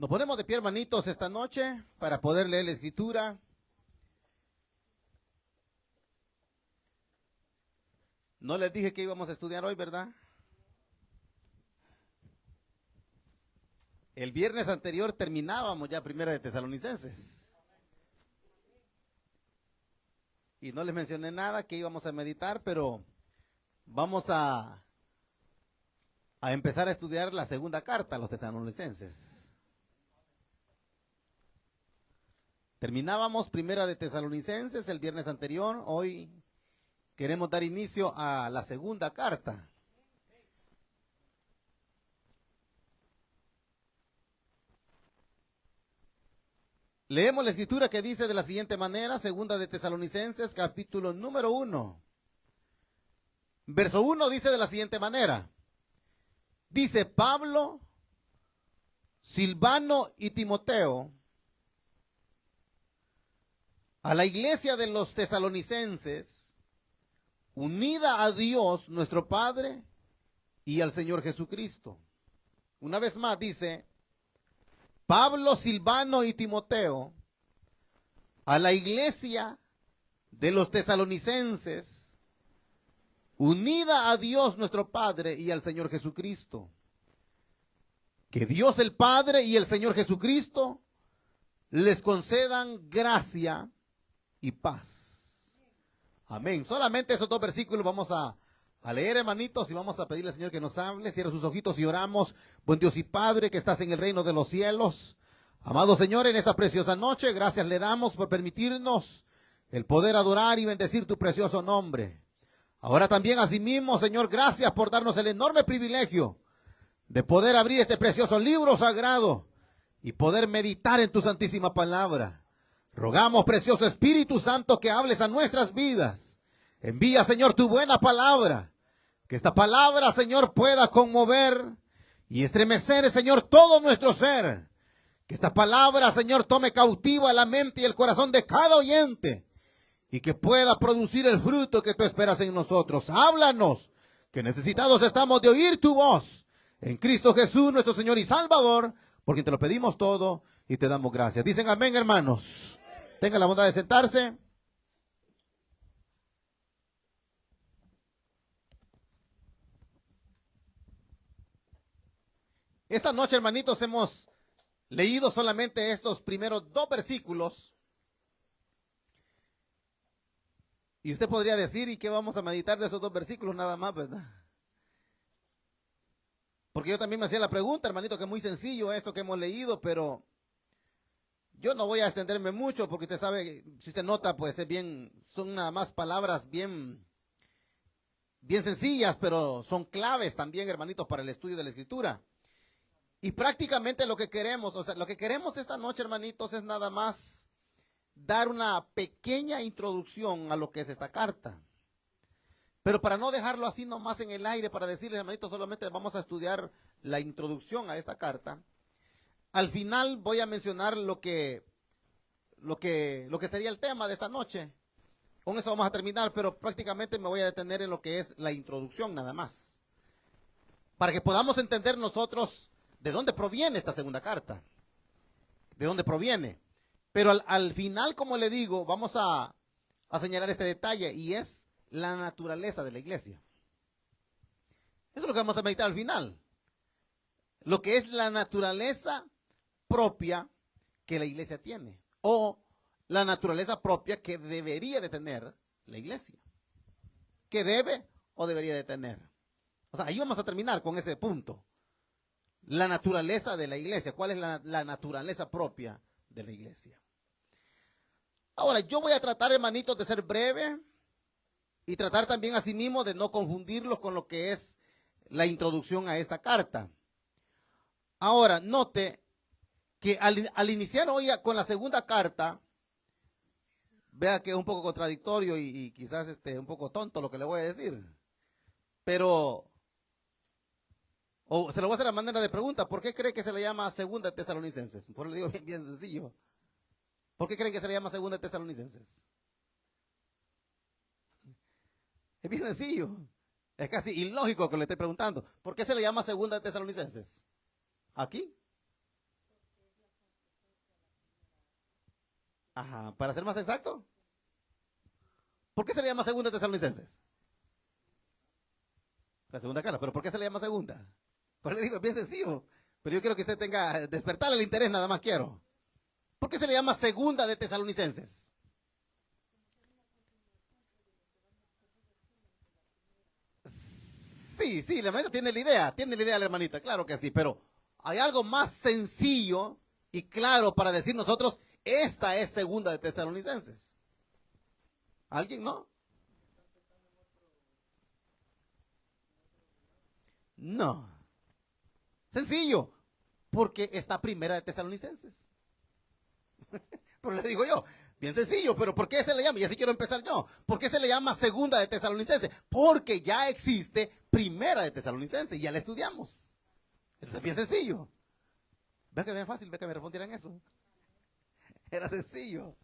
Nos ponemos de pie, hermanitos, esta noche para poder leer la Escritura. No les dije que íbamos a estudiar hoy, ¿verdad? El viernes anterior terminábamos ya Primera de Tesalonicenses. Y no les mencioné nada que íbamos a meditar, pero vamos a empezar a estudiar la segunda carta a los tesalonicenses. Terminábamos Primera de Tesalonicenses el viernes anterior. Hoy queremos dar inicio a la segunda carta. Leemos la escritura que dice de la siguiente manera, segunda de Tesalonicenses, capítulo número 1. Verso 1 dice de la siguiente manera. Dice Pablo, Silvano y Timoteo, a la iglesia de los tesalonicenses, unida a Dios nuestro Padre y al Señor Jesucristo. Una vez más dice, Pablo, Silvano y Timoteo, a la iglesia de los tesalonicenses, unida a Dios nuestro Padre y al Señor Jesucristo. Que Dios el Padre y el Señor Jesucristo les concedan gracia y paz. Amén. Solamente esos dos versículos vamos a leer, hermanitos, y vamos a pedirle al Señor que nos hable. Cierra sus ojitos y oramos. Buen Dios y Padre, que estás en el reino de los cielos. Amado Señor, en esta preciosa noche, gracias le damos por permitirnos el poder adorar y bendecir tu precioso nombre. Ahora también, asimismo, Señor, gracias por darnos el enorme privilegio de poder abrir este precioso libro sagrado y poder meditar en tu santísima palabra. Rogamos, precioso Espíritu Santo, que hables a nuestras vidas. Envía, Señor, tu buena palabra. Que esta palabra, Señor, pueda conmover y estremecer, Señor, todo nuestro ser. Que esta palabra, Señor, tome cautiva la mente y el corazón de cada oyente. Y que pueda producir el fruto que tú esperas en nosotros. Háblanos, que necesitados estamos de oír tu voz. En Cristo Jesús, nuestro Señor y Salvador, porque te lo pedimos todo y te damos gracias. Dicen amén, hermanos. Tengan la bondad de sentarse. Esta noche, hermanitos, hemos leído solamente estos primeros dos versículos. Y usted podría decir, ¿y qué vamos a meditar de esos dos versículos nada más, verdad? Porque yo también me hacía la pregunta, hermanito, que es muy sencillo esto que hemos leído, pero yo no voy a extenderme mucho porque usted sabe, si usted nota, pues es bien, son nada más palabras bien sencillas, pero son claves también, hermanitos, para el estudio de la Escritura. Y prácticamente lo que queremos, lo que queremos esta noche, hermanitos, es nada más dar una pequeña introducción a lo que es esta carta. Pero para no dejarlo así nomás en el aire, para decirles, hermanitos, solamente vamos a estudiar la introducción a esta carta. Al final voy a mencionar lo que sería el tema de esta noche. Con eso vamos a terminar, pero prácticamente me voy a detener en lo que es la introducción nada más. Para que podamos entender nosotros de dónde proviene esta segunda carta. De dónde proviene. Pero al final, como le digo, vamos a señalar este detalle y es la naturaleza de la iglesia. Eso es lo que vamos a meditar al final. Lo que es la naturaleza propia que la iglesia tiene. O la naturaleza propia que debería de tener la iglesia. Que debe o debería de tener. O sea, ahí vamos a terminar con ese punto. La naturaleza de la iglesia. ¿Cuál es la naturaleza propia de la iglesia? Ahora, yo voy a tratar, hermanitos, de ser breve y tratar también asimismo de no confundirlos con lo que es la introducción a esta carta. Ahora, note que al iniciar hoy con la segunda carta, vea que es un poco contradictorio y quizás un poco tonto lo que le voy a decir. Pero, se lo voy a hacer a manera de pregunta, ¿por qué cree que se le llama segunda de Tesalonicenses? Por lo digo bien sencillo. ¿Por qué creen que se le llama segunda de Tesalonicenses? Es bien sencillo. Es casi ilógico que le estoy preguntando. ¿Por qué se le llama segunda de Tesalonicenses? ¿Aquí? Ajá, para ser más exacto. ¿Por qué se le llama segunda de Tesalonicenses? La segunda carta, pero ¿por qué se le llama segunda? Pues le digo, es bien sencillo, pero yo quiero que usted tenga, despertar el interés, nada más quiero. ¿Por qué se le llama segunda de Tesalonicenses? Sí, la hermanita tiene la idea la hermanita, claro que sí, pero hay algo más sencillo y claro para decir nosotros, esta es segunda de Tesalonicenses. ¿Alguien no? No. Sencillo, porque está primera de Tesalonicenses. Pero le digo yo, bien sencillo, pero ¿por qué se le llama? Y así quiero empezar yo. ¿Por qué se le llama segunda de Tesalonicenses? Porque ya existe primera de Tesalonicenses, ya la estudiamos. Eso es bien sencillo. Ve que era fácil, ve que me respondieran eso. Era sencillo.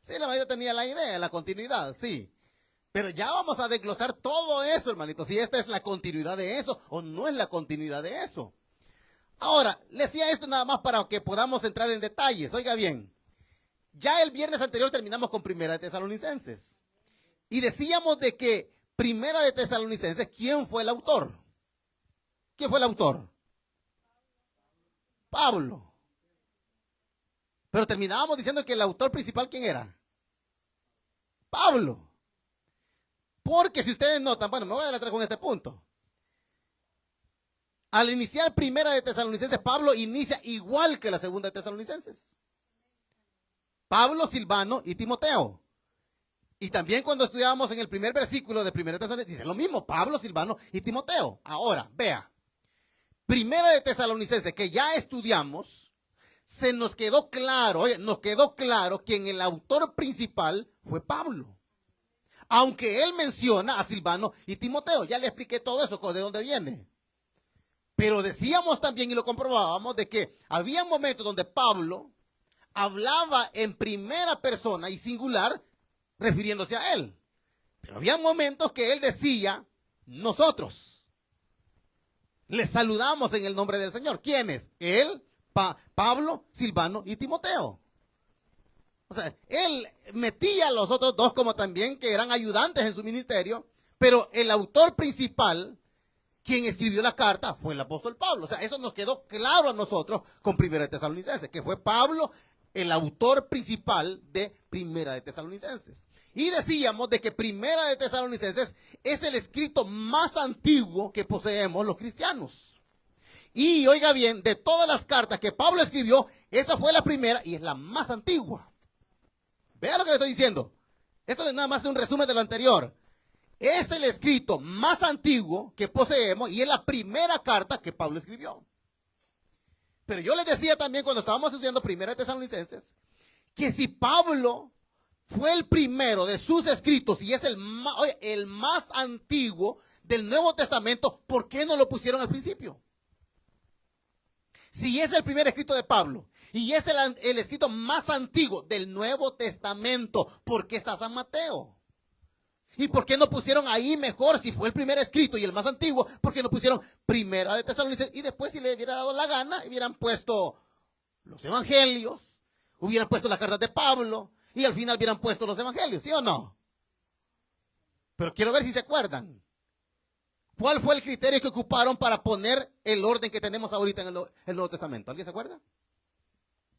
Sí, la mayoría tenía la idea, la continuidad, sí. Pero ya vamos a desglosar todo eso, hermanito. Si esta es la continuidad de eso o no es la continuidad de eso. Ahora, le decía esto nada más para que podamos entrar en detalles. Oiga bien, ya el viernes anterior terminamos con Primera de Tesalonicenses. Y decíamos de que Primera de Tesalonicenses, ¿quién fue el autor? ¿Quién fue el autor? Pablo. Pero terminábamos diciendo que el autor principal, ¿quién era? Pablo. Porque si ustedes notan, bueno, me voy a adelantar con este punto. Al iniciar Primera de Tesalonicenses, Pablo inicia igual que la Segunda de Tesalonicenses. Pablo, Silvano y Timoteo. Y también cuando estudiábamos en el primer versículo de Primera de Tesalonicenses, dice lo mismo, Pablo, Silvano y Timoteo. Ahora, vea, Primera de Tesalonicenses, que ya estudiamos, se nos quedó claro, oye, nos quedó claro que en el autor principal fue Pablo. Aunque él menciona a Silvano y Timoteo, ya le expliqué todo eso, de dónde viene. Pero decíamos también y lo comprobábamos de que había momentos donde Pablo hablaba en primera persona y singular refiriéndose a él. Pero había momentos que él decía, nosotros les saludamos en el nombre del Señor. ¿Quiénes? Él, Pablo, Silvano y Timoteo. O sea, él metía a los otros dos como también que eran ayudantes en su ministerio, pero el autor principal, quien escribió la carta, fue el apóstol Pablo. O sea, eso nos quedó claro a nosotros con Primera de Tesalonicenses, que fue Pablo el autor principal de Primera de Tesalonicenses. Y decíamos de que Primera de Tesalonicenses es el escrito más antiguo que poseemos los cristianos. Y oiga bien, de todas las cartas que Pablo escribió, esa fue la primera y es la más antigua. Vea lo que le estoy diciendo. Esto es nada más un resumen de lo anterior. Es el escrito más antiguo que poseemos y es la primera carta que Pablo escribió. Pero yo les decía también cuando estábamos estudiando Primera de Tesalonicenses, que si Pablo fue el primero de sus escritos y es el más antiguo del Nuevo Testamento, ¿por qué no lo pusieron al principio? Si es el primer escrito de Pablo y es el escrito más antiguo del Nuevo Testamento, ¿por qué está San Mateo? ¿Y por qué no pusieron ahí mejor, si fue el primer escrito y el más antiguo, por qué no pusieron Primera de Tesalonicenses? Y después, si le hubiera dado la gana, hubieran puesto los evangelios, hubieran puesto las cartas de Pablo, y al final hubieran puesto los evangelios, ¿sí o no? Pero quiero ver si se acuerdan. ¿Cuál fue el criterio que ocuparon para poner el orden que tenemos ahorita en el Nuevo Testamento? ¿Alguien se acuerda?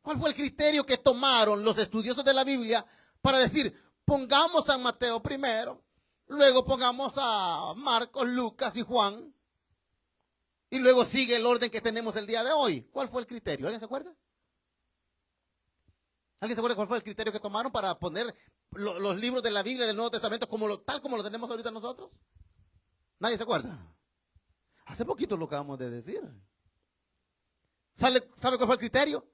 ¿Cuál fue el criterio que tomaron los estudiosos de la Biblia para decir, pongamos a Mateo primero, luego pongamos a Marcos, Lucas y Juan, y luego sigue el orden que tenemos el día de hoy? ¿Cuál fue el criterio? ¿Alguien se acuerda? ¿Alguien se acuerda cuál fue el criterio que tomaron para poner los libros de la Biblia del Nuevo Testamento tal como lo tenemos ahorita nosotros? ¿Nadie se acuerda? Hace poquito lo acabamos de decir. ¿Sabe cuál fue el criterio?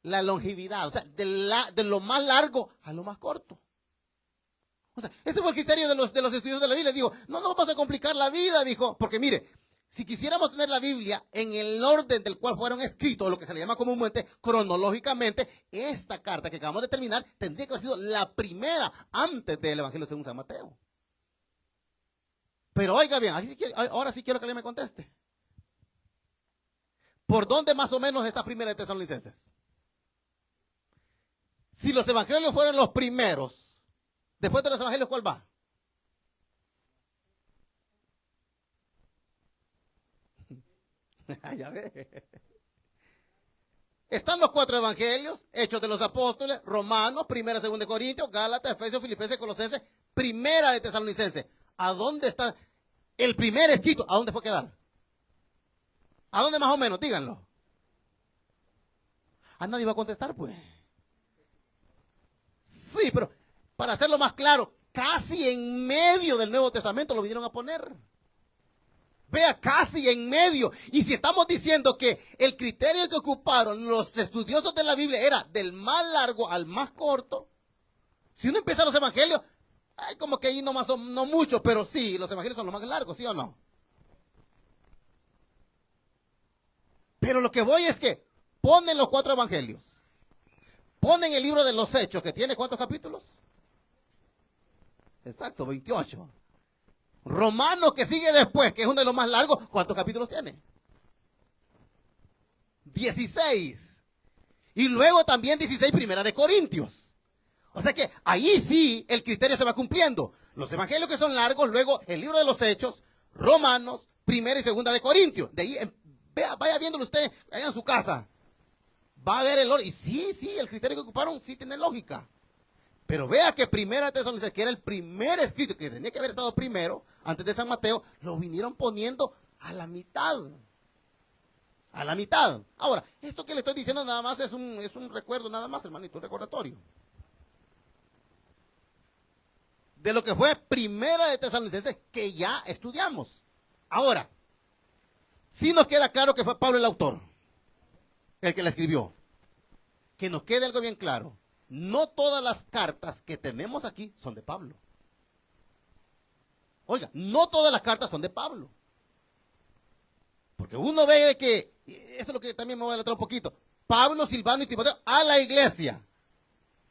La longevidad, o sea, de lo más largo a lo más corto. O sea, ese fue el criterio de los estudios de la Biblia. Digo, no nos vamos a complicar la vida, dijo, porque mire, si quisiéramos tener la Biblia en el orden del cual fueron escritos, lo que se le llama comúnmente, cronológicamente, esta carta que acabamos de terminar tendría que haber sido la primera antes del Evangelio según San Mateo. Pero oiga bien, ahora sí quiero que alguien me conteste. ¿Por dónde más o menos está Primera de Tesalonicenses? Si los evangelios fueron los primeros, después de los evangelios, ¿cuál va? Ya ve. Están los 4 evangelios, Hechos de los Apóstoles, Romanos, Primera, Segunda de Corintios, Gálatas, Efesios, Filipenses, Colosenses, Primera de Tesalonicenses. ¿A dónde está el primer escrito? ¿A dónde fue a quedar? ¿A dónde más o menos? Díganlo. ¿A nadie va a contestar, pues? Sí, pero para hacerlo más claro, casi en medio del Nuevo Testamento lo vinieron a poner. Vea, casi en medio. Y si estamos diciendo que el criterio que ocuparon los estudiosos de la Biblia era del más largo al más corto, si uno empieza los evangelios, hay como que ahí no más son, no mucho, pero sí, los evangelios son los más largos, ¿sí o no? Pero lo que voy es que ponen los 4 evangelios, ponen el libro de los Hechos, que tiene ¿cuántos capítulos? Exacto, 28. Romanos, que sigue después, que es uno de los más largos, ¿cuántos capítulos tiene? 16. Y luego también 16, Primera de Corintios. O sea que ahí sí el criterio se va cumpliendo. Los evangelios que son largos, luego el libro de los Hechos, Romanos, Primera y Segunda de Corintios. De ahí, vaya viéndolo usted allá en su casa. Va a ver el orden. Y sí, el criterio que ocuparon sí tiene lógica. Pero vea que Primera de Tesalonicenses, que era el primer escrito, que tenía que haber estado primero, antes de San Mateo, lo vinieron poniendo a la mitad. A la mitad. Ahora, esto que le estoy diciendo nada más es un recuerdo, nada más, hermanito, un recordatorio. De lo que fue Primera de Tesalonicenses, que ya estudiamos. Ahora, sí nos queda claro que fue Pablo el autor, el que la escribió. Que nos quede algo bien claro. No todas las cartas que tenemos aquí son de Pablo. Oiga, no todas las cartas son de Pablo. Porque uno ve que, y esto es lo que también me voy a adelantar un poquito, Pablo, Silvano y Timoteo a la iglesia.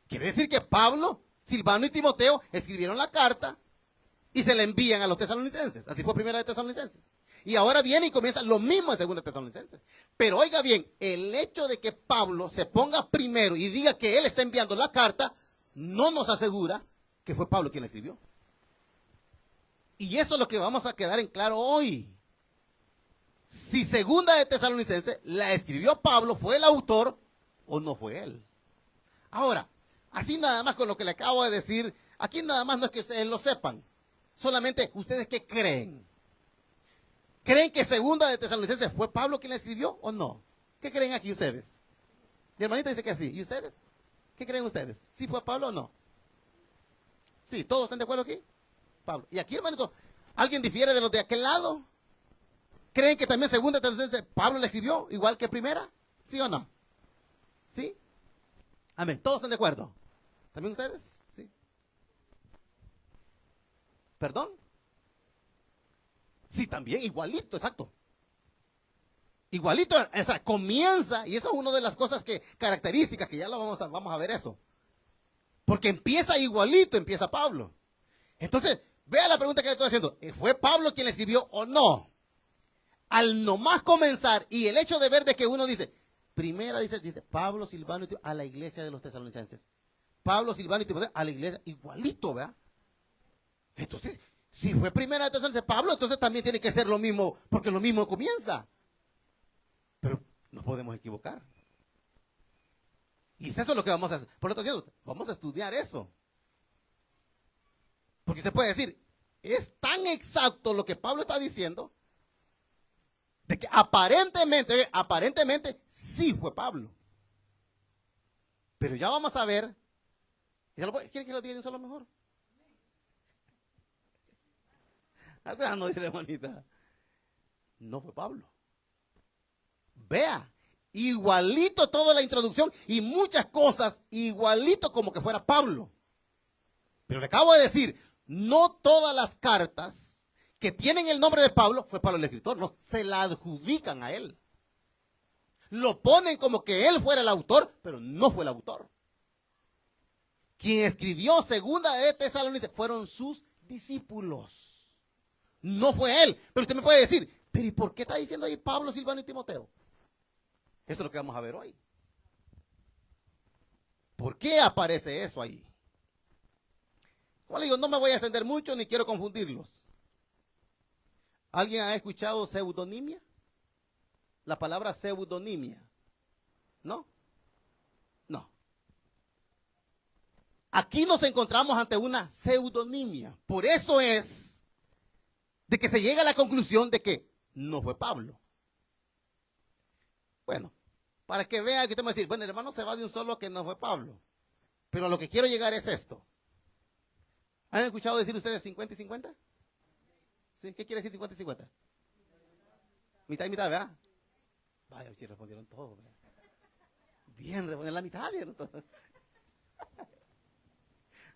Quiere decir que Pablo, Silvano y Timoteo escribieron la carta y se la envían a los tesalonicenses. Así fue Primera de Tesalonicenses. Y ahora viene y comienza lo mismo en Segunda de Tesalonicenses. Pero oiga bien, el hecho de que Pablo se ponga primero y diga que él está enviando la carta, no nos asegura que fue Pablo quien la escribió. Y eso es lo que vamos a quedar en claro hoy. Si Segunda de Tesalonicenses la escribió Pablo, ¿fue el autor o no fue él? Ahora, así nada más con lo que le acabo de decir, aquí nada más no es que ustedes lo sepan, solamente ustedes ¿qué creen? ¿Creen que Segunda de Tesalonicenses fue Pablo quien la escribió o no? ¿Qué creen aquí ustedes? Mi hermanita dice que sí. ¿Y ustedes? ¿Qué creen ustedes? ¿Sí fue Pablo o no? Sí, ¿todos están de acuerdo aquí? Pablo. ¿Y aquí, hermanito, alguien difiere de los de aquel lado? ¿Creen que también Segunda de Tesalonicenses Pablo la escribió igual que Primera? ¿Sí o no? ¿Sí? Amén. ¿Todos están de acuerdo? ¿También ustedes? Sí. ¿Perdón? Sí, también, igualito, exacto. Igualito, o sea, comienza, y eso es una de las cosas características, que ya lo vamos a ver eso. Porque empieza igualito, empieza Pablo. Entonces, vea la pregunta que le estoy haciendo. ¿Fue Pablo quien la escribió o no? Al nomás comenzar, y el hecho de ver de que uno dice, Primera dice Pablo, Silvano y Timoteo a la iglesia de los tesalonicenses. Pablo, Silvano y Timoteo a la iglesia, igualito, ¿verdad? Entonces, si fue Primera de Tesalonicenses Pablo, entonces también tiene que ser lo mismo, porque lo mismo comienza. Pero nos podemos equivocar. Y eso es lo que vamos a hacer. Por lo tanto, vamos a estudiar eso. Porque usted puede decir, es tan exacto lo que Pablo está diciendo, de que aparentemente sí fue Pablo. Pero ya vamos a ver. ¿Quieren que lo diga de un solo mejor? No dice la hermanita. No fue Pablo. Vea, igualito toda la introducción y muchas cosas, igualito como que fuera Pablo. Pero le acabo de decir, no todas las cartas que tienen el nombre de Pablo fue Pablo el escritor, no, se la adjudican a él. Lo ponen como que él fuera el autor, pero no fue el autor. Quien escribió Segunda de Tesalonicenses fueron sus discípulos. No fue él. Pero usted me puede decir, pero ¿y por qué está diciendo ahí Pablo, Silvano y Timoteo? Eso es lo que vamos a ver hoy. ¿Por qué aparece eso ahí? Como le digo, no me voy a extender mucho ni quiero confundirlos. ¿Alguien ha escuchado pseudonimia? La palabra pseudonimia. ¿No? No. Aquí nos encontramos ante una pseudonimia. Por eso es de que se llega a la conclusión de que no fue Pablo. Bueno, para que vean que usted me va a decir, bueno, el hermano se va de un solo que no fue Pablo. Pero a lo que quiero llegar es esto. ¿Han escuchado decir ustedes 50 y 50? ¿Sí? ¿Qué quiere decir 50 y 50? Mitad y mitad, ¿verdad? Vaya, sí respondieron todos. ¿Verdad? Bien, respondieron la mitad, ¿vieron?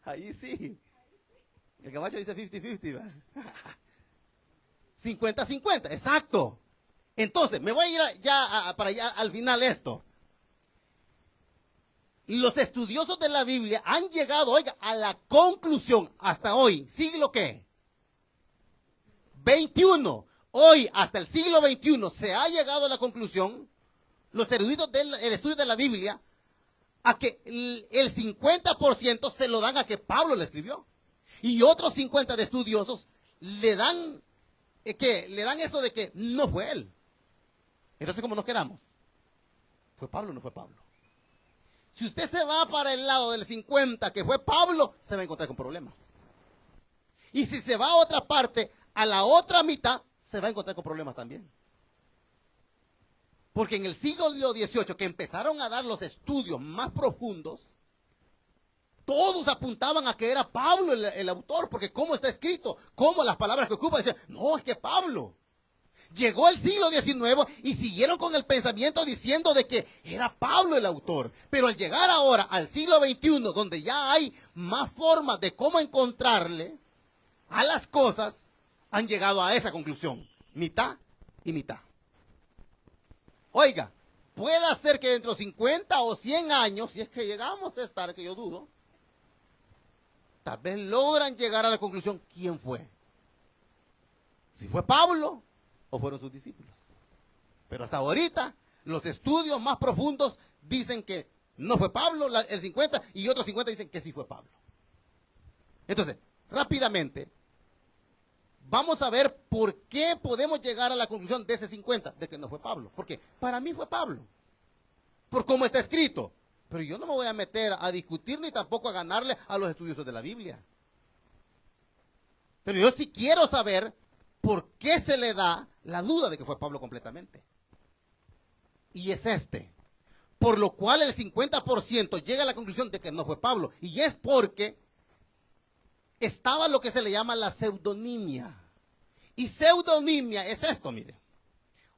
Ahí sí. El Camacho dice 50-50, ¿verdad? 50-50, exacto. Entonces, me voy a ir para allá al final esto. Los estudiosos de la Biblia han llegado, oiga, a la conclusión hasta hoy, ¿siglo qué? 21. Hoy, hasta el siglo XXI, se ha llegado a la conclusión, los eruditos del estudio de la Biblia, a que el 50% se lo dan a que Pablo le escribió. Y otros 50 de estudiosos le dan eso de que no fue él. Entonces, ¿cómo nos quedamos? ¿Fue Pablo o no fue Pablo? Si usted se va para el lado del 50 que fue Pablo, se va a encontrar con problemas. Y si se va a otra parte, a la otra mitad, se va a encontrar con problemas también. Porque en el siglo XVIII, que empezaron a dar los estudios más profundos, todos apuntaban a que era Pablo el autor, porque cómo está escrito, cómo las palabras que ocupa, decían, no, es que Pablo. Llegó el siglo XIX y siguieron con el pensamiento diciendo de que era Pablo el autor. Pero al llegar ahora al siglo XXI, donde ya hay más formas de cómo encontrarle a las cosas, han llegado a esa conclusión, mitad y mitad. Oiga, puede ser que dentro de 50 o 100 años, si es que llegamos a estar, que yo dudo, tal vez logran llegar a la conclusión quién fue. Si fue Pablo o fueron sus discípulos. Pero hasta ahorita, los estudios más profundos dicen que no fue Pablo, el 50, y otros 50 dicen que sí fue Pablo. Entonces, rápidamente, vamos a ver por qué podemos llegar a la conclusión de ese 50, de que no fue Pablo. Porque para mí fue Pablo, por cómo está escrito. Pero yo no me voy a meter a discutir ni tampoco a ganarle a los estudiosos de la Biblia. Pero yo sí quiero saber por qué se le da la duda de que fue Pablo completamente. Y es por lo cual el 50% llega a la conclusión de que no fue Pablo. Y es porque estaba lo que se le llama la pseudonimia. Y pseudonimia es esto, mire.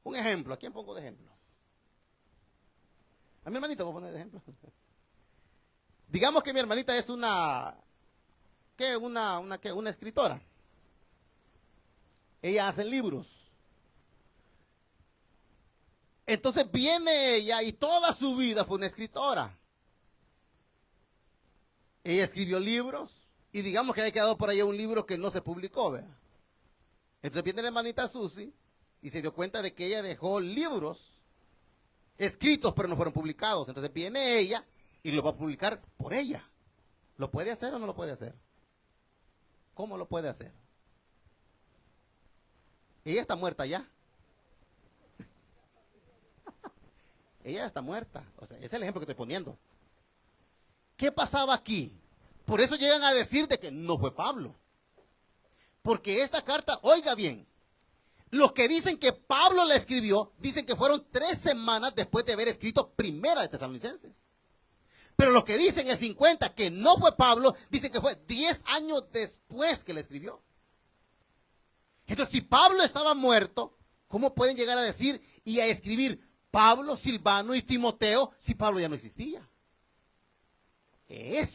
Un ejemplo, ¿a quién pongo de ejemplo? A mi hermanita voy a poner de ejemplo. Digamos que mi hermanita es una escritora. Ella hace libros. Entonces viene ella y toda su vida fue una escritora. Ella escribió libros y digamos que haya quedado por ahí un libro que no se publicó, ¿verdad? Entonces viene la hermanita Susi y se dio cuenta de que ella dejó libros escritos pero no fueron publicados. Entonces viene ella y lo va a publicar por ella. ¿Lo puede hacer o no lo puede hacer? ¿Cómo lo puede hacer? Ella está muerta ya. Ella está muerta. O sea, ese es el ejemplo que estoy poniendo. ¿Qué pasaba aquí? Por eso llegan a decir de que no fue Pablo. Porque esta carta, oiga bien, los que dicen que Pablo la escribió, dicen que fueron 3 semanas después de haber escrito Primera de Tesalonicenses. Pero los que dicen el 50 que no fue Pablo, dicen que fue 10 años después que la escribió. Entonces, si Pablo estaba muerto, ¿cómo pueden llegar a decir y a escribir Pablo, Silvano y Timoteo si Pablo ya no existía?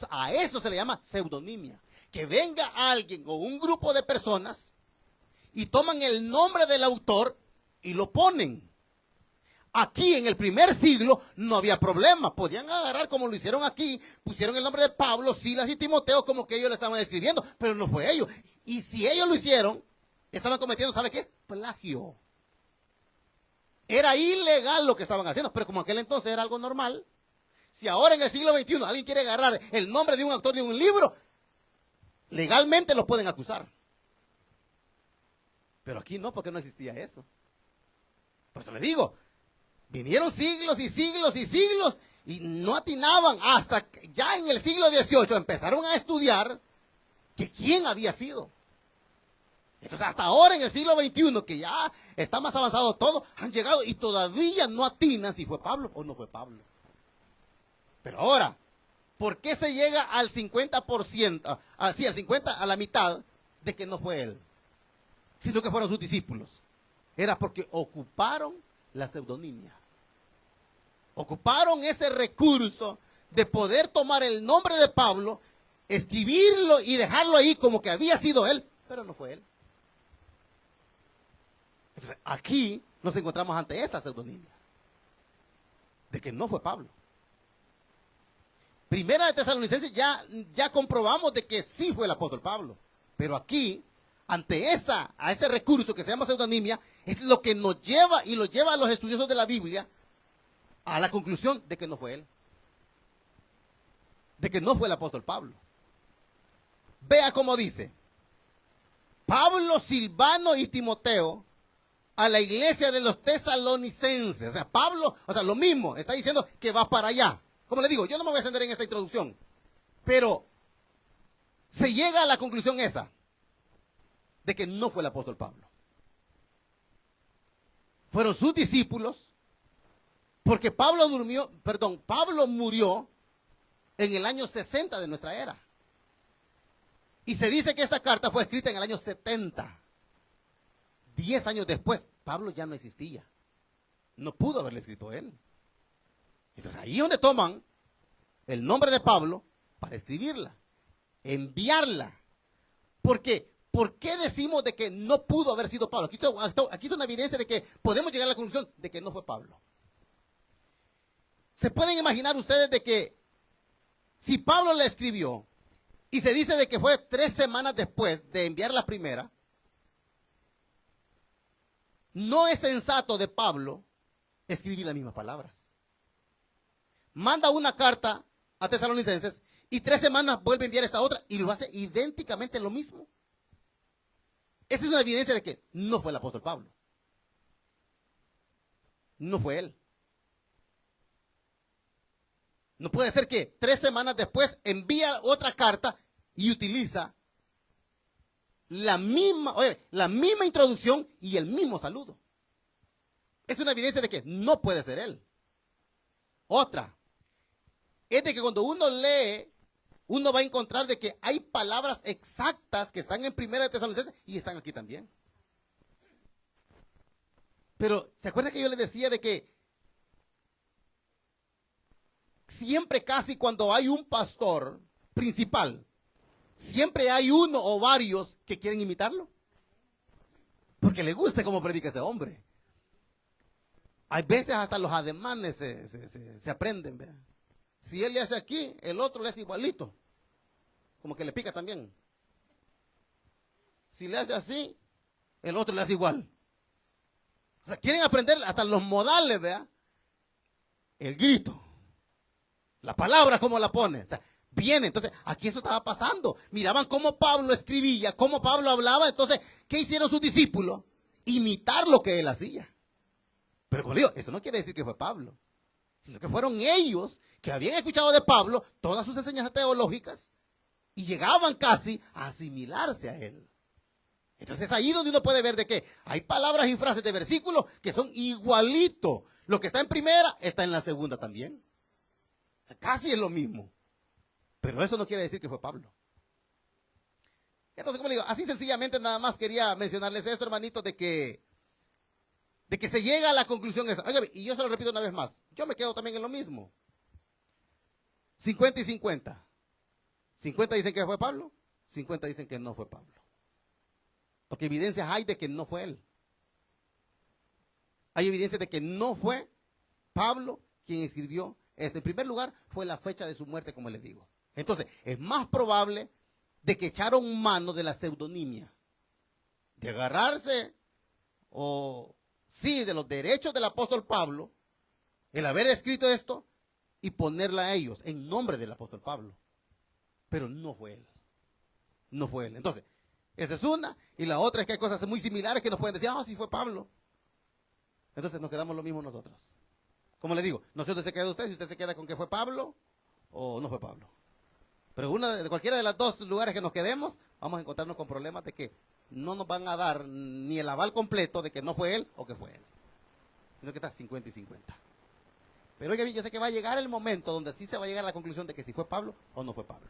A eso se le llama pseudonimia. Que venga alguien o un grupo de personas y toman el nombre del autor y lo ponen. Aquí en el primer siglo no había problema. Podían agarrar como lo hicieron aquí, pusieron el nombre de Pablo, Silas y Timoteo como que ellos lo estaban escribiendo, pero no fue ellos. Y si ellos lo hicieron, estaban cometiendo, ¿sabe qué es? Plagio. Era ilegal lo que estaban haciendo, pero como aquel entonces era algo normal, Si ahora en el siglo XXI alguien quiere agarrar el nombre de un autor de un libro, legalmente lo pueden acusar. Pero aquí no, porque no existía eso. Por eso le digo, vinieron siglos y siglos y siglos y no atinaban hasta que ya en el siglo XVIII empezaron a estudiar que quién había sido. Entonces hasta ahora en el siglo XXI, que ya está más avanzado todo, han llegado y todavía no atinan si fue Pablo o no fue Pablo. Pero ahora, ¿por qué se llega al 50%, al 50%, a la mitad de que no fue él, sino que fueron sus discípulos? Era porque ocuparon la pseudonimia. Ocuparon ese recurso de poder tomar el nombre de Pablo, escribirlo y dejarlo ahí como que había sido él, pero no fue él. Entonces, aquí nos encontramos ante esa pseudonimia, de que no fue Pablo. Primera de Tesalonicenses ya comprobamos de que sí fue el apóstol Pablo, pero aquí, ante a ese recurso que se llama pseudonimia, es lo que nos lleva y lo lleva a los estudiosos de la Biblia a la conclusión de que no fue él, de que no fue el apóstol Pablo. Vea cómo dice: Pablo, Silvano y Timoteo, a la iglesia de los tesalonicenses. O sea, Pablo, o sea, lo mismo, está diciendo que va para allá. Como le digo, yo no me voy a extender en esta introducción, pero se llega a la conclusión esa, de que no fue el apóstol Pablo. Fueron sus discípulos, porque Pablo murió en el año 60 de nuestra era. Y se dice que esta carta fue escrita en el año 70. 10 años después, Pablo ya no existía. No pudo haberle escrito él. Entonces ahí es donde toman el nombre de Pablo para escribirla, enviarla. Porque, ¿por qué decimos de que no pudo haber sido Pablo? Aquí está una evidencia de que podemos llegar a la conclusión de que no fue Pablo. ¿Se pueden imaginar ustedes de que si Pablo la escribió y se dice de que fue 3 semanas después de enviar la primera, no es sensato de Pablo escribir las mismas palabras? Manda una carta a Tesalonicenses y 3 semanas vuelve a enviar esta otra y lo hace idénticamente lo mismo. Esa es una evidencia de que no fue el apóstol Pablo. No fue él. No puede ser que 3 semanas después envía otra carta y utiliza la misma introducción y el mismo saludo. Es una evidencia de que no puede ser él. Otra es de que cuando uno lee, uno va a encontrar de que hay palabras exactas que están en Primera de Tesalonicenses y están aquí también. Pero, ¿se acuerda que yo le decía de que siempre casi cuando hay un pastor principal, siempre hay uno o varios que quieren imitarlo? Porque le gusta cómo predica ese hombre. Hay veces hasta los ademanes se aprenden, ¿verdad? Si él le hace aquí, el otro le hace igualito. Como que le pica también. Si le hace así, el otro le hace igual. O sea, quieren aprender hasta los modales, ¿verdad? El grito. La palabra, cómo la pone. O sea, viene. Entonces, aquí eso estaba pasando. Miraban cómo Pablo escribía, cómo Pablo hablaba. Entonces, ¿qué hicieron sus discípulos? Imitar lo que él hacía. Pero como digo, eso no quiere decir que fue Pablo, sino que fueron ellos que habían escuchado de Pablo todas sus enseñanzas teológicas y llegaban casi a asimilarse a él. Entonces es ahí donde uno puede ver de que hay palabras y frases de versículos que son igualitos. Lo que está en primera está en la segunda también. O sea, casi es lo mismo. Pero eso no quiere decir que fue Pablo. Entonces, como digo, así sencillamente nada más quería mencionarles esto, hermanitos, de que se llega a la conclusión esa. Oye, y yo se lo repito una vez más, yo me quedo también en lo mismo. 50 y 50. 50 dicen que fue Pablo, 50 dicen que no fue Pablo. Porque evidencias hay de que no fue él. Hay evidencias de que no fue Pablo quien escribió esto. En primer lugar, fue la fecha de su muerte, como les digo. Entonces, es más probable de que echaron mano de la pseudonimia, de agarrarse de los derechos del apóstol Pablo, el haber escrito esto, y ponerla a ellos en nombre del apóstol Pablo. Pero no fue él. No fue él. Entonces, esa es una. Y la otra es que hay cosas muy similares que nos pueden decir, sí fue Pablo. Entonces nos quedamos lo mismo nosotros. Como le digo, no sé dónde se queda usted, si usted se queda con que fue Pablo o no fue Pablo. Pero de cualquiera de los dos lugares que nos quedemos, vamos a encontrarnos con problemas de que no nos van a dar ni el aval completo de que no fue él o que fue él. Sino que está 50 y 50. Pero oiga, yo sé que va a llegar el momento donde sí se va a llegar a la conclusión de que si fue Pablo o no fue Pablo.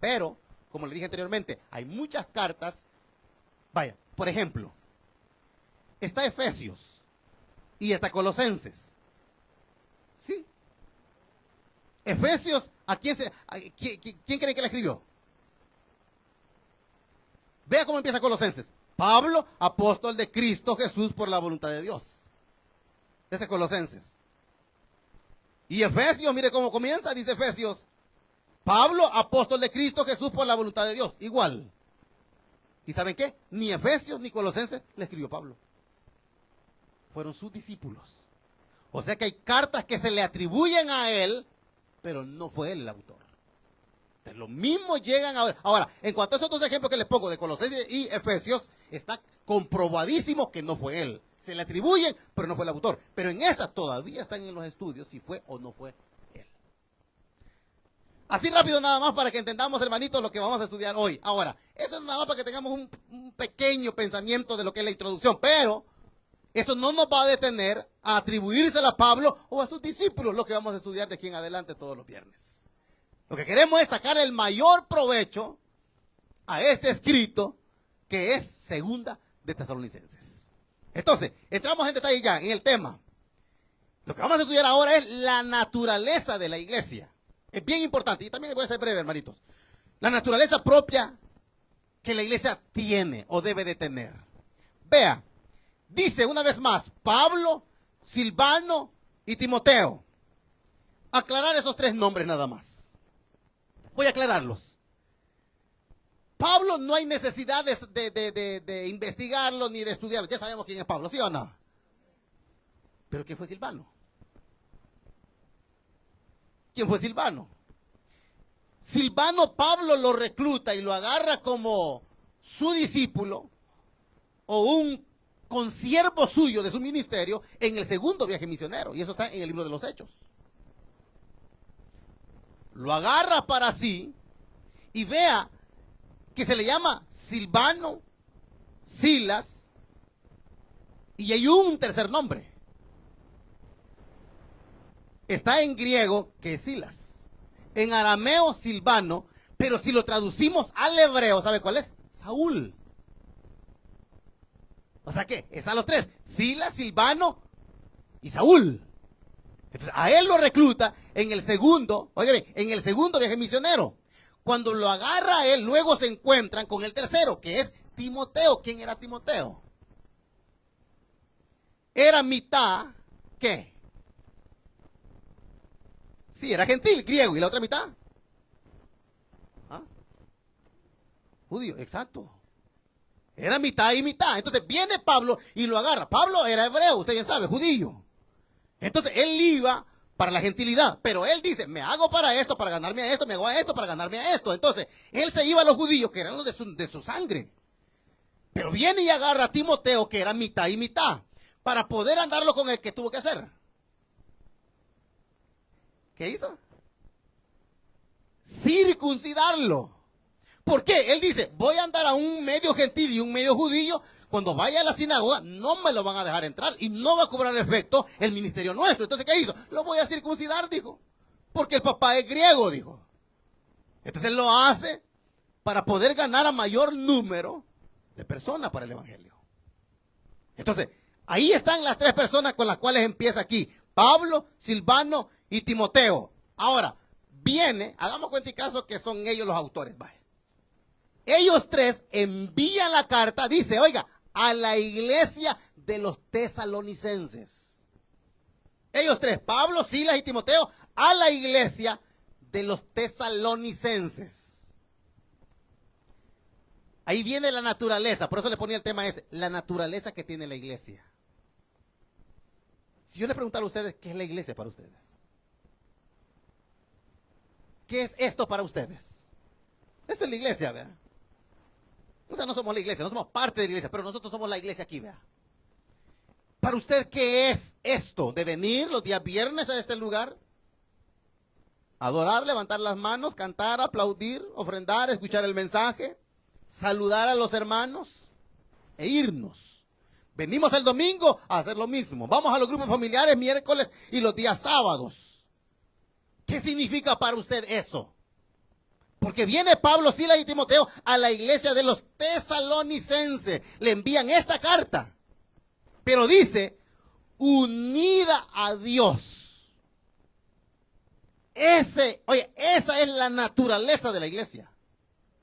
Pero, como le dije anteriormente, hay muchas cartas. Vaya, por ejemplo, está Efesios y está Colosenses. Sí. Efesios, ¿quién cree que la escribió? Vea cómo empieza Colosenses. Pablo, apóstol de Cristo Jesús por la voluntad de Dios. Ese es Colosenses. Y Efesios, mire cómo comienza, dice Efesios. Pablo, apóstol de Cristo Jesús por la voluntad de Dios. Igual. ¿Y saben qué? Ni Efesios ni Colosenses le escribió Pablo. Fueron sus discípulos. O sea que hay cartas que se le atribuyen a él, pero no fue él el autor. Entonces, lo mismo llegan ahora. Ahora, en cuanto a esos dos ejemplos que les pongo de Colosenses y Efesios, está comprobadísimo que no fue él. Se le atribuyen, pero no fue el autor. Pero en esta todavía están en los estudios si fue o no fue él. Así rápido nada más para que entendamos, hermanitos, lo que vamos a estudiar hoy. Ahora, eso es nada más para que tengamos un pequeño pensamiento de lo que es la introducción, pero eso no nos va a detener a atribuírsela a Pablo o a sus discípulos, lo que vamos a estudiar de aquí en adelante todos los viernes. Lo que queremos es sacar el mayor provecho a este escrito que es Segunda de Tesalonicenses. Entonces, entramos en detalle ya en el tema. Lo que vamos a estudiar ahora es la naturaleza de la iglesia. Es bien importante, y también voy a ser breve, hermanitos. La naturaleza propia que la iglesia tiene o debe de tener. Vea, dice una vez más, Pablo, Silvano y Timoteo. Aclarar esos tres nombres nada más. Voy a aclararlos. Pablo no hay necesidad de investigarlo ni de estudiarlo. Ya sabemos quién es Pablo, ¿sí o no? Pero ¿quién fue Silvano? ¿Quién fue Silvano? Silvano Pablo lo recluta y lo agarra como su discípulo o un consiervo suyo de su ministerio en el segundo viaje misionero. Y eso está en el libro de los Hechos. Lo agarra para sí y vea que se le llama Silvano, Silas, y hay un tercer nombre. Está en griego, que es Silas. En arameo, Silvano, pero si lo traducimos al hebreo, ¿sabe cuál es? Saúl. O sea que están los tres, Silas, Silvano y Saúl. Entonces a él lo recluta en el segundo, oigan, en el segundo viaje misionero. Cuando lo agarra a él, luego se encuentran con el tercero, que es Timoteo. ¿Quién era Timoteo? Era mitad, ¿qué? Sí, era gentil, griego. ¿Y la otra mitad? ¿Ah? Judío, exacto. Era mitad y mitad. Entonces viene Pablo y lo agarra. Pablo era hebreo, usted bien sabe, judío. Entonces él iba para la gentilidad, pero él dice, me hago para esto, para ganarme a esto, me hago a esto, para ganarme a esto. Entonces, él se iba a los judíos, que eran los de su sangre. Pero viene y agarra a Timoteo, que era mitad y mitad, para poder andarlo con el que tuvo que hacer. ¿Qué hizo? Circuncidarlo. ¿Por qué? Él dice, voy a andar a un medio gentil y un medio judío. Cuando vaya a la sinagoga, no me lo van a dejar entrar y no va a cobrar efecto el ministerio nuestro. Entonces, ¿qué hizo? Lo voy a circuncidar, dijo. Porque el papá es griego, dijo. Entonces, él lo hace para poder ganar a mayor número de personas para el evangelio. Entonces, ahí están las tres personas con las cuales empieza aquí. Pablo, Silvano y Timoteo. Ahora, viene, hagamos cuenta y caso que son ellos los autores, vaya. Ellos tres envían la carta, dice, oiga, a la iglesia de los tesalonicenses. Ellos tres, Pablo, Silas y Timoteo, a la iglesia de los tesalonicenses. Ahí viene la naturaleza, por eso le ponía el tema ese, la naturaleza que tiene la iglesia. Si yo le preguntara a ustedes, ¿qué es la iglesia para ustedes? ¿qué es esto para ustedes? Esto es la iglesia, ¿vea? O sea, no somos la iglesia, no somos parte de la iglesia, pero nosotros somos la iglesia aquí, ¿vea? Para usted, ¿qué es esto de venir los días viernes a este lugar? Adorar, levantar las manos, cantar, aplaudir, ofrendar, escuchar el mensaje, saludar a los hermanos e irnos. Venimos el domingo a hacer lo mismo. Vamos a los grupos familiares miércoles y los días sábados. ¿Qué significa para usted eso? Porque viene Pablo, Silas y Timoteo a la iglesia de los tesalonicenses. Le envían esta carta. Pero dice, unida a Dios. Esa es la naturaleza de la iglesia.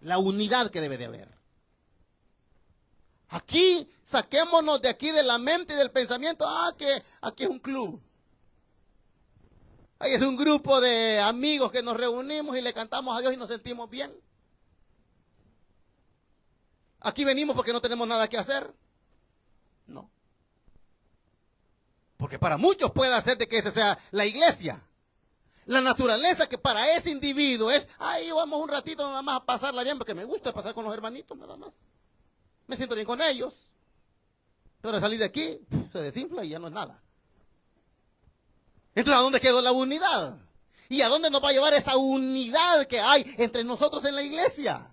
La unidad que debe de haber. Aquí, saquémonos de aquí de la mente y del pensamiento, que aquí es un club. Ahí es un grupo de amigos que nos reunimos y le cantamos a Dios y nos sentimos bien. Aquí venimos porque no tenemos nada que hacer. No. Porque para muchos puede ser de que esa sea la iglesia. La naturaleza que para ese individuo es, vamos un ratito nada más a pasarla bien, porque me gusta pasar con los hermanitos nada más. Me siento bien con ellos. Pero salir de aquí, se desinfla y ya no es nada. Entonces, ¿a dónde quedó la unidad? ¿Y a dónde nos va a llevar esa unidad que hay entre nosotros en la iglesia?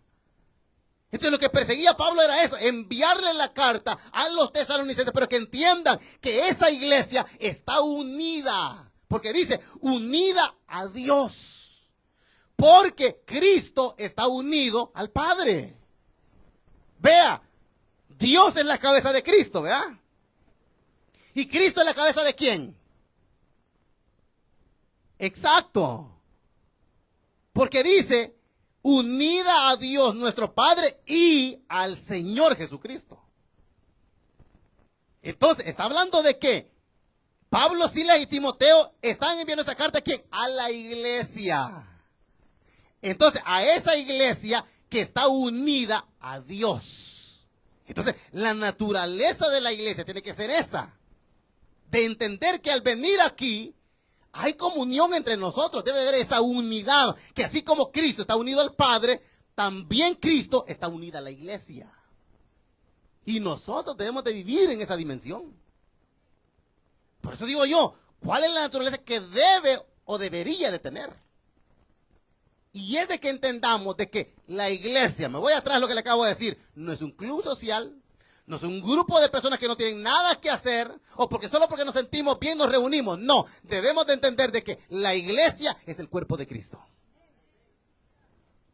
Entonces, lo que perseguía Pablo era eso, enviarle la carta a los tesalonicenses, pero que entiendan que esa iglesia está unida. Porque dice, unida a Dios. Porque Cristo está unido al Padre. Vea, Dios es la cabeza de Cristo, ¿verdad? ¿Y Cristo es la cabeza de quién? Exacto. Porque dice, unida a Dios nuestro Padre y al Señor Jesucristo. Entonces, está hablando de que Pablo, Silas y Timoteo están enviando esta carta ¿a quién? A la iglesia. Entonces, a esa iglesia que está unida a Dios. Entonces, la naturaleza de la iglesia tiene que ser esa. De entender que al venir aquí, hay comunión entre nosotros, debe haber esa unidad, que así como Cristo está unido al Padre, también Cristo está unida a la iglesia. Y nosotros debemos de vivir en esa dimensión. Por eso digo yo, ¿cuál es la naturaleza que debe o debería de tener? Y es de que entendamos de que la iglesia, me voy atrás de lo que le acabo de decir, no es un club social, no es un grupo de personas que no tienen nada que hacer, o porque solo porque nos sentimos bien nos reunimos. No, debemos de entender de que la iglesia es el cuerpo de Cristo.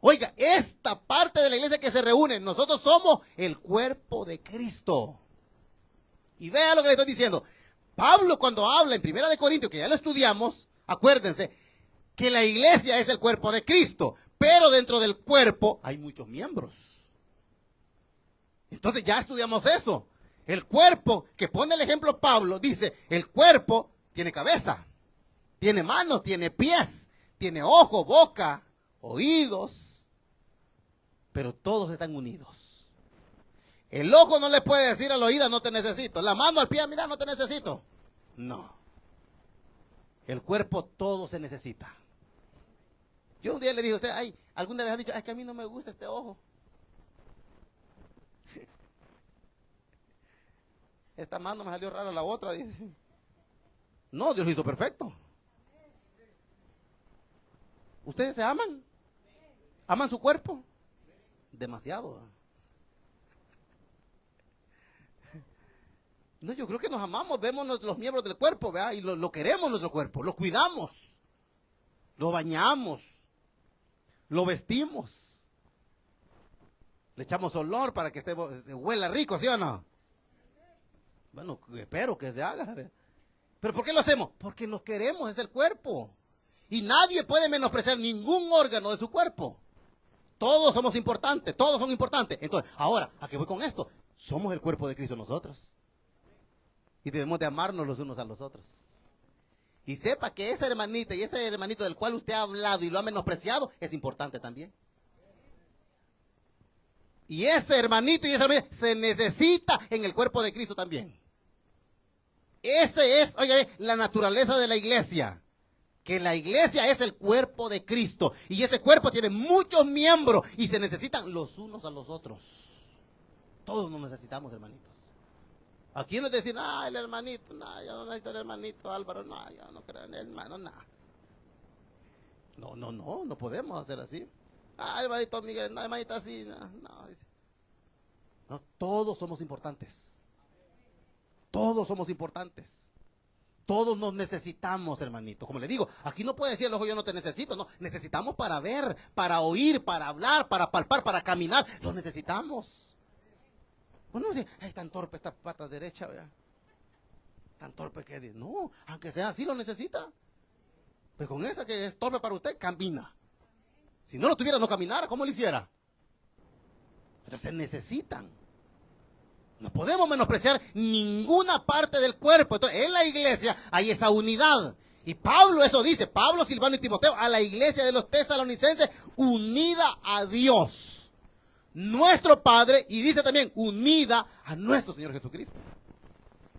Oiga, esta parte de la iglesia que se reúne, nosotros somos el cuerpo de Cristo. Y vea lo que le estoy diciendo. Pablo cuando habla en 1 Corintios, que ya lo estudiamos, acuérdense, que la iglesia es el cuerpo de Cristo, pero dentro del cuerpo hay muchos miembros. Entonces ya estudiamos eso. El cuerpo, que pone el ejemplo Pablo, dice, el cuerpo tiene cabeza, tiene manos, tiene pies, tiene ojo, boca, oídos, pero todos están unidos. El ojo no le puede decir al oído, no te necesito. La mano al pie, mira, no te necesito. No. El cuerpo todo se necesita. Yo un día le dije a usted, alguna vez han dicho, es que a mí no me gusta este ojo. Esta mano me salió rara la otra, dice. No, Dios lo hizo perfecto. ¿Ustedes se aman? ¿Aman su cuerpo? Demasiado. No, yo creo que nos amamos, vemos los miembros del cuerpo, ¿verdad? Y lo queremos nuestro cuerpo, lo cuidamos, lo bañamos, lo vestimos, le echamos olor para que huela rico, ¿sí o no? Bueno, espero que se haga. ¿Pero por qué lo hacemos? Porque nos queremos, es el cuerpo. Y nadie puede menospreciar ningún órgano de su cuerpo. Todos somos importantes, todos son importantes. Entonces, ahora, ¿a qué voy con esto? Somos el cuerpo de Cristo nosotros. Y debemos de amarnos los unos a los otros. Y sepa que esa hermanita y ese hermanito del cual usted ha hablado y lo ha menospreciado, es importante también. Y ese hermanito y esa hermanita se necesita en el cuerpo de Cristo también. Ese es, oiga, la naturaleza de la iglesia. que la iglesia es el cuerpo de Cristo y ese cuerpo tiene muchos miembros y se necesitan los unos a los otros. Todos nos necesitamos, hermanitos. Aquí nos dicen, el hermanito, no, yo no necesito el hermanito Álvaro, no, yo no creo en el hermano, nada. No podemos hacer así. Hermanito Miguel, no, hermanita así, no, todos somos importantes. Todos somos importantes. Todos nos necesitamos, hermanito. Como le digo, aquí no puede decir el ojo yo no te necesito. No, necesitamos para ver, para oír, para hablar, para palpar, para caminar. Lo necesitamos. Uno dice, tan torpe esta pata derecha, ¿verdad? Tan torpe que es. No, aunque sea así lo necesita. Pues con esa que es torpe para usted, camina. Si no lo tuviera, no caminara, ¿cómo lo hiciera? Entonces necesitan. No podemos menospreciar ninguna parte del cuerpo. Entonces, en la iglesia hay esa unidad. Y Pablo eso dice, Pablo, Silvano y Timoteo, a la iglesia de los tesalonicenses, unida a Dios, nuestro Padre, y dice también, unida a nuestro Señor Jesucristo.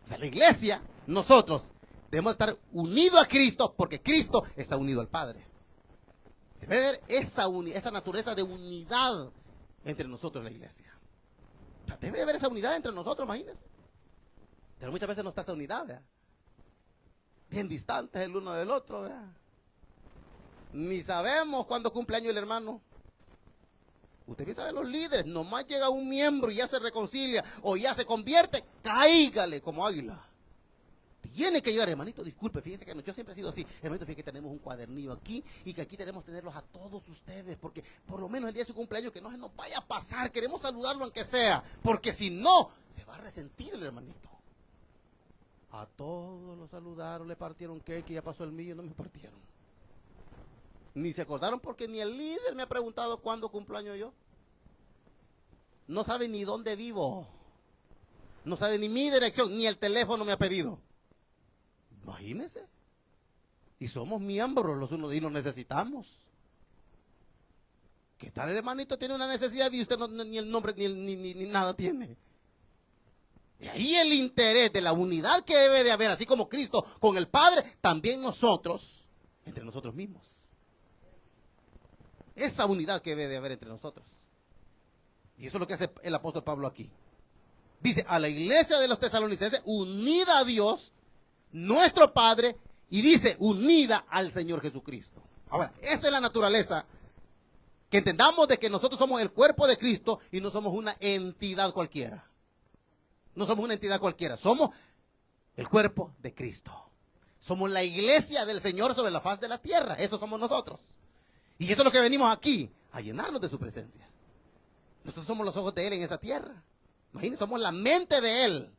O sea, la iglesia, nosotros, debemos estar unidos a Cristo, porque Cristo está unido al Padre. Debe haber esa naturaleza de unidad entre nosotros, la iglesia. O sea, debe haber esa unidad entre nosotros, imagínense. Pero muchas veces no está esa unidad, ¿verdad? Bien distantes el uno del otro, ¿verdad? Ni sabemos cuándo cumple año el hermano. Usted bien sabe los líderes, nomás llega un miembro y ya se reconcilia o ya se convierte, cáigale como águila. Tiene que llegar, hermanito, disculpe, fíjense que yo siempre he sido así. Hermanito, fíjense que tenemos un cuadernillo aquí y que aquí tenemos que tenerlos a todos ustedes, porque por lo menos el día de su cumpleaños que no se nos vaya a pasar, queremos saludarlo aunque sea, porque si no, se va a resentir el hermanito. A todos los saludaron, le partieron cake, ya pasó el mío, no me partieron. Ni se acordaron porque ni el líder me ha preguntado cuándo cumpleaños yo. No sabe ni dónde vivo. No sabe ni mi dirección, ni el teléfono me ha pedido. Imagínense. Y somos miembros los unos y los necesitamos. ¿Qué tal el hermanito tiene una necesidad y usted no, ni el nombre ni nada tiene? Y ahí el interés de la unidad que debe de haber, así como Cristo con el Padre, también nosotros, entre nosotros mismos. Esa unidad que debe de haber entre nosotros. Y eso es lo que hace el apóstol Pablo aquí. Dice, a la iglesia de los tesalonicenses, unida a Dios, nuestro Padre, y dice, unida al Señor Jesucristo. Ahora, esa es la naturaleza, que entendamos de que nosotros somos el cuerpo de Cristo y no somos una entidad cualquiera. No somos una entidad cualquiera, somos el cuerpo de Cristo. Somos la iglesia del Señor sobre la faz de la tierra, eso somos nosotros. Y eso es lo que venimos aquí, a llenarnos de su presencia. Nosotros somos los ojos de Él en esta tierra. Imagínense, somos la mente de Él.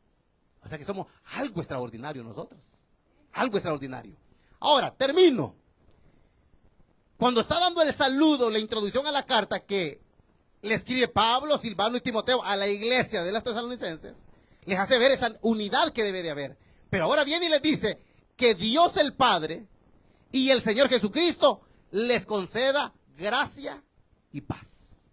O sea que somos algo extraordinario nosotros. Algo extraordinario. Ahora, termino. Cuando está dando el saludo, la introducción a la carta que le escribe Pablo, Silvano y Timoteo a la iglesia de los tesalonicenses, les hace ver esa unidad que debe de haber. Pero ahora viene y les dice que Dios el Padre y el Señor Jesucristo les conceda gracia y paz.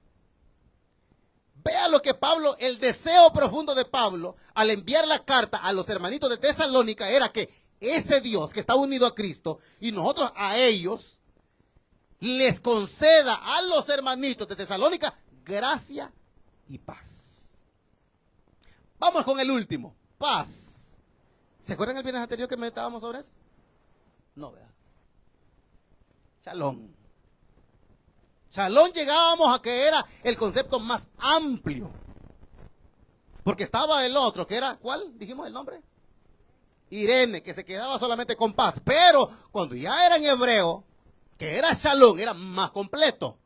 Vea lo que Pablo, el deseo profundo de Pablo al enviar la carta a los hermanitos de Tesalónica era que ese Dios que está unido a Cristo y nosotros a ellos les conceda a los hermanitos de Tesalónica gracia y paz. Vamos con el último, paz. ¿Se acuerdan el viernes anterior que meditábamos sobre eso? No, ¿verdad? Shalom. Shalom llegábamos a que era el concepto más amplio. Porque estaba el otro, que era, ¿cuál? Dijimos el nombre. Irene, que se quedaba solamente con paz. Pero cuando ya era en hebreo, que era Shalom, era más completo.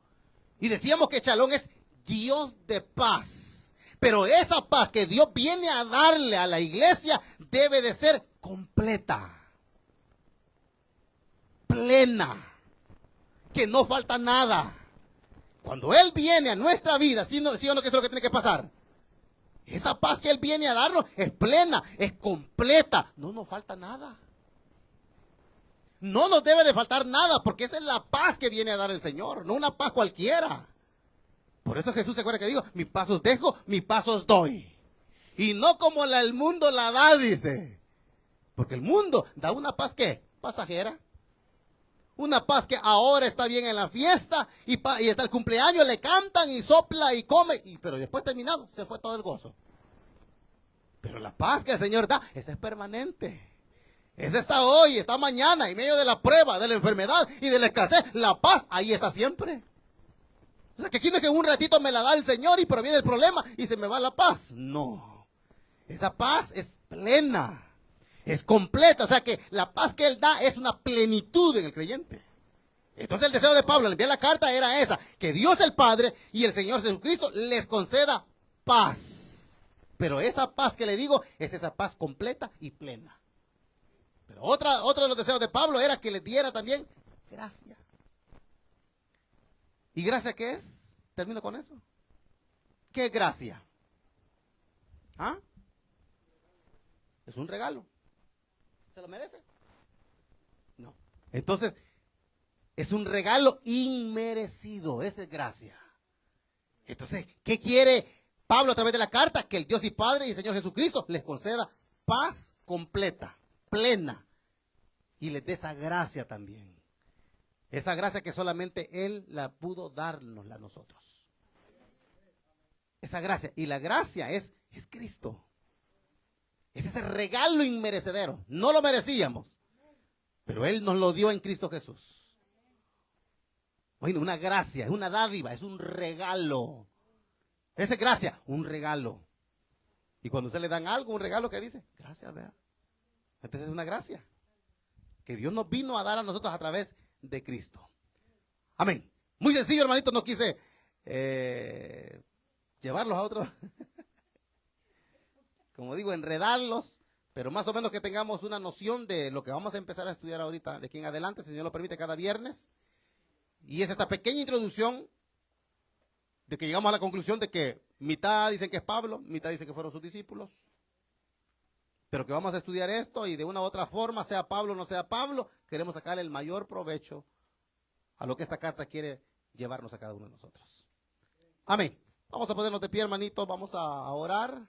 Y decíamos que Shalom es Dios de paz. Pero esa paz que Dios viene a darle a la iglesia debe de ser completa, plena, que no falta nada. Cuando Él viene a nuestra vida, ¿sí o no, que es lo que tiene que pasar? Esa paz que Él viene a darnos es plena, es completa, no nos falta nada. No nos debe de faltar nada, porque esa es la paz que viene a dar el Señor, no una paz cualquiera. Por eso Jesús se acuerda que dijo, mis pasos dejo, mis pasos doy. Y no como el mundo la da, dice. Porque el mundo da una paz, ¿qué? Pasajera. Una paz que ahora está bien en la fiesta y hasta el cumpleaños le cantan y sopla y come, pero después terminado se fue todo el gozo. Pero la paz que el Señor da, esa es permanente. Esa está hoy, está mañana, en medio de la prueba, de la enfermedad y de la escasez. La paz ahí está siempre. O sea, que aquí no es que un ratito me la da el Señor y proviene el problema y se me va la paz. No. Esa paz es plena. Es completa, o sea que la paz que Él da es una plenitud en el creyente. Entonces el deseo de Pablo al enviar la carta era esa, que Dios el Padre y el Señor Jesucristo les conceda paz. Pero esa paz que le digo es esa paz completa y plena. Pero otro de los deseos de Pablo era que les diera también gracia. ¿Y gracia qué es? Termino con eso. ¿Qué es gracia? ¿Ah? Es un regalo. ¿Se lo merece? No. Entonces, es un regalo inmerecido. Esa es gracia. Entonces, ¿qué quiere Pablo a través de la carta? Que el Dios y Padre y el Señor Jesucristo les conceda paz completa, plena. Y les dé esa gracia también. Esa gracia que solamente Él la pudo darnos a nosotros. Esa gracia. Y la gracia es Cristo. Es ese regalo inmerecedero. No lo merecíamos. Pero Él nos lo dio en Cristo Jesús. Bueno, una gracia, es una dádiva, es un regalo. Esa es gracia, un regalo. Y cuando usted le dan algo, un regalo, ¿qué dice? Gracias, vea. Entonces es una gracia que Dios nos vino a dar a nosotros a través de Cristo. Amén. Muy sencillo, hermanito, no quise llevarlos a otro. Como digo, enredarlos, pero más o menos que tengamos una noción de lo que vamos a empezar a estudiar ahorita, de aquí en adelante, si Señor lo permite, cada viernes. Y es esta pequeña introducción de que llegamos a la conclusión de que mitad dicen que es Pablo, mitad dicen que fueron sus discípulos. Pero que vamos a estudiar esto y de una u otra forma, sea Pablo o no sea Pablo, queremos sacar el mayor provecho a lo que esta carta quiere llevarnos a cada uno de nosotros. Amén. Vamos a ponernos de pie, hermanitos, vamos a orar.